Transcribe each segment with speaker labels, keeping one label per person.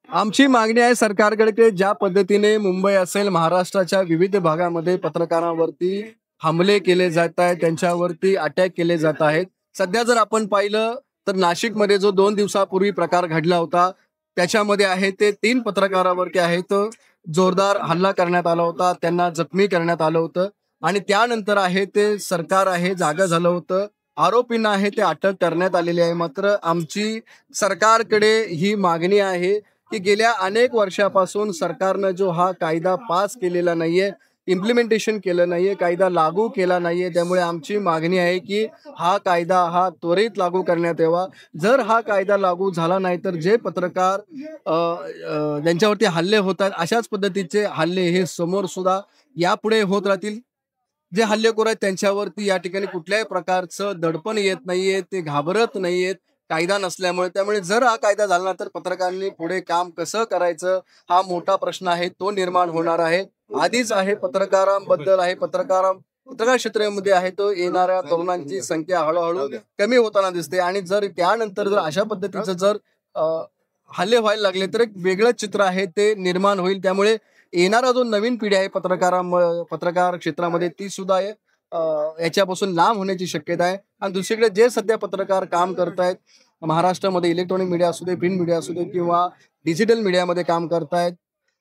Speaker 1: आमची मागणी आहे सरकारकडे की ज्या पद्धतीने मुंबई असेल महाराष्ट्राच्या विविध भागामध्ये पत्रकारांवरती हमले केले जात आहेत, त्यांच्यावरती अटॅक केले जात आहेत. सध्या जर आपण पाहिलं तर नाशिकमध्ये जो 2 दिवसापूर्वी प्रकार घडला होता, त्याच्यामध्ये आहे ते 3 पत्रकारावरती आहे तो जोरदार हल्ला करण्यात आला होता. त्यांना जखमी करण्यात आलं होतं आणि त्यानंतर आहे ते सरकार आहे जागं झालं होतं. आरोपींना आहे ते अटक करण्यात आलेली आहे. मात्र आमची सरकारकडे ही मागणी आहे की गेल्या अनेक वर्षापासून सरकारनं जो हा कायदा पास केलेला नाहीये, इम्प्लिमेंटेशन केलं नाहीये, कायदा लागू केला नाहीये. त्यामुळे आमची मागणी आहे की हा कायदा हा त्वरित लागू करण्यात यावा. जर हा कायदा लागू झाला नाही तर जे पत्रकार ज्यांच्यावरती हल्ले होतात अशाच पद्धतीचे हल्ले हे समोर सुद्धा यापुढे होत राहतील. जे हल्लेखोर आहेत त्यांच्यावरती या ठिकाणी कुठल्याही प्रकारचं दडपण येत नाहीये, ते घाबरत नाहीयेत कायदा नसल्यामुळे. त्यामुळे जर हा कायदा झाला ना तर पत्रकारांनी पुढे काम कसं करायचं हा मोठा प्रश्न आहे, तो निर्माण होणार आहे. आधीच आहे पत्रकारांबद्दल आहे पत्रकार क्षेत्रामध्ये आहे तो येणाऱ्या तरुणांची संख्या हळूहळू कमी होताना दिसते आणि जर त्यानंतर जर अशा पद्धतीचं जर हल्ले व्हायला लागले तर एक वेगळं चित्र आहे ते निर्माण होईल. त्यामुळे येणारा जो नवीन पिढी आहे पत्रकार क्षेत्रामध्ये ती सुद्धा आहे याच्यापासून लांब होण्याची शक्यता आहे. आणि दुसरीकडे जे सध्या पत्रकार काम करतायत महाराष्ट्रामध्ये इलेक्ट्रॉनिक मीडिया असू दे, प्रिंट मीडिया असू दे किंवा डिजिटल मीडियामध्ये काम करतायत,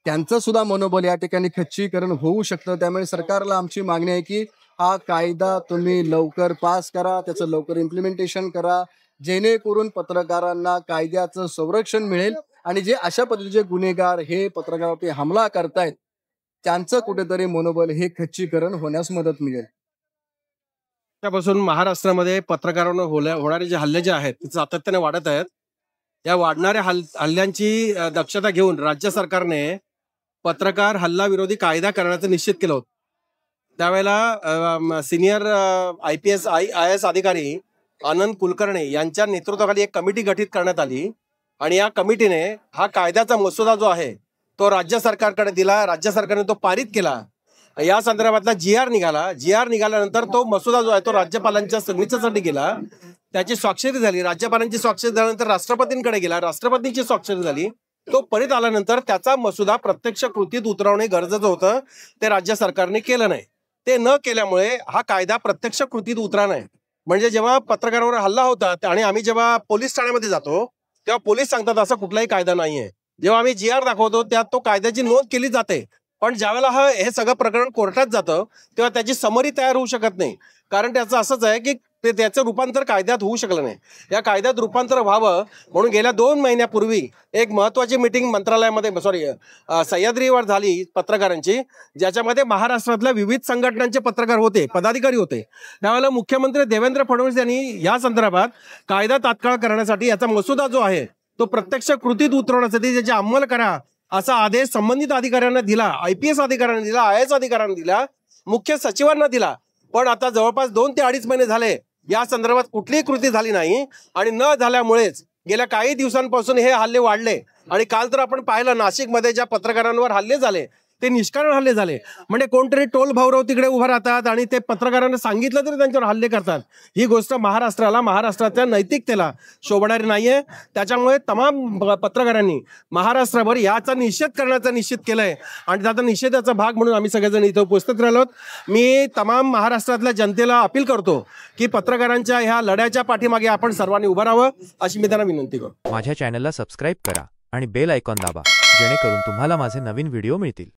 Speaker 1: त्यांचं सुद्धा मनोबल या ठिकाणी खच्चीकरण होऊ शकतं. त्यामुळे सरकारला आमची मागणी आहे की हा कायदा तुम्ही लवकर पास करा, त्याचं लवकर इम्प्लिमेंटेशन करा, जेणेकरून पत्रकारांना कायद्याचं संरक्षण मिळेल आणि जे अशा पद्धतीचे गुन्हेगार हे पत्रकारावरती हमला करतायत त्यांचं कुठेतरी मनोबल हे खच्चीकरण होण्यास मदत मिळेल.
Speaker 2: त्यापासून महाराष्ट्रामध्ये पत्रकारांवर होणारे जे हल्ले जे आहेत ते सातत्याने वाढत आहेत. या वाढणाऱ्या हल्ल्यांची दक्षता घेऊन राज्य सरकारने पत्रकार हल्ला विरोधी कायदा करण्याचं निश्चित केलं होतं. त्यावेळेला सिनियर IPS IAS अधिकारी आनंद कुलकर्णी यांच्या नेतृत्वाखाली एक कमिटी गठीत करण्यात आली आणि या कमिटीने हा कायद्याचा मसुदा जो आहे तो राज्य सरकारकडे दिला. राज्य सरकारने तो पारित केला. या संदर्भातला GR निघाला. GR निघाल्यानंतर तो मसुदा जो आहे तो राज्यपालांच्या सिग्नेचरसाठी गेला. त्याची स्वाक्षरी झाली. राज्यपालांची स्वाक्षरी झाल्यानंतर राष्ट्रपतींकडे गेला. राष्ट्रपतींची स्वाक्षरी झाली. तो परत आल्यानंतर त्याचा मसुदा प्रत्यक्ष कृतीत उतरवणे गरजेचं होतं. ते राज्य सरकारने केलं नाही. ते न केल्यामुळे हा कायदा प्रत्यक्ष कृतीत उतरा नाही. म्हणजे जेव्हा पत्रकारांवर हल्ला होतात आणि आम्ही जेव्हा पोलीस ठाण्यामध्ये जातो तेव्हा पोलीस सांगतात असा कुठलाही कायदा नाहीये. जेव्हा आम्ही GR दाखवतो त्यात तो कायद्याची नोंद केली जाते. पण ज्यावेळेला हे सगळं प्रकरण कोर्टात जातं तेव्हा त्याची समरी तयार होऊ शकत नाही. कारण त्याचं असंच आहे की त्याचं रूपांतर कायद्यात होऊ शकलं नाही. या कायद्यात रूपांतर व्हावं म्हणून गेल्या 2 महिन्यापूर्वी एक महत्वाची मीटिंग मंत्रालयामध्ये सह्याद्रीवर झाली पत्रकारांची, ज्याच्यामध्ये महाराष्ट्रातल्या विविध संघटनांचे पत्रकार होते, पदाधिकारी होते. त्यावेळेला मुख्यमंत्री देवेंद्र फडणवीस यांनी या संदर्भात कायदा तात्काळ करण्यासाठी याचा मसुदा जो आहे तो प्रत्यक्ष कृतीत उतरवण्यासाठी त्याची अंमल करा असा आदेश संबंधित अधिकाऱ्यांना दिला. IPS अधिकाऱ्यांना दिला, IAS अधिकाऱ्यांना दिला, मुख्य सचिवांना दिला. पण आता जवळपास 2 ते 2.5 महिने झाले या संदर्भात कुठलीही कृती झाली नाही आणि न झाल्यामुळेच गेल्या काही दिवसांपासून हे हल्ले वाढले. आणि काल तर आपण पाहिलं नाशिकमध्ये ज्या पत्रकारांवर हल्ले झाले ते निष्कारण हल्ले झाले. म्हणजे कोणतरी टोल भाऊराव तिकडे उभं राहतात आणि ते पत्रकारांना सांगितलं तरी त्यांच्यावर हल्ले करतात. ही गोष्ट महाराष्ट्राच्या नैतिकतेला शोभणारी नाहीये. त्याच्यामुळे तमाम पत्रकारांनी महाराष्ट्राभर याचा निषेध करण्याचा निश्चित केलंय आणि त्याचा निषेधाचा भाग म्हणून आम्ही सगळेजण इथं उपस्थित राहिलो. मी तमाम महाराष्ट्रातल्या जनतेला अपील करतो की पत्रकारांच्या ह्या लढ्याच्या पाठीमागे आपण सर्वांनी उभं राहावं अशी मी त्यांना विनंती करतो.
Speaker 3: माझ्या चॅनलला सबस्क्राईब करा आणि बेल आयकॉन दाबा जेणेकरून तुम्हाला माझे नवीन व्हिडिओ मिळतील.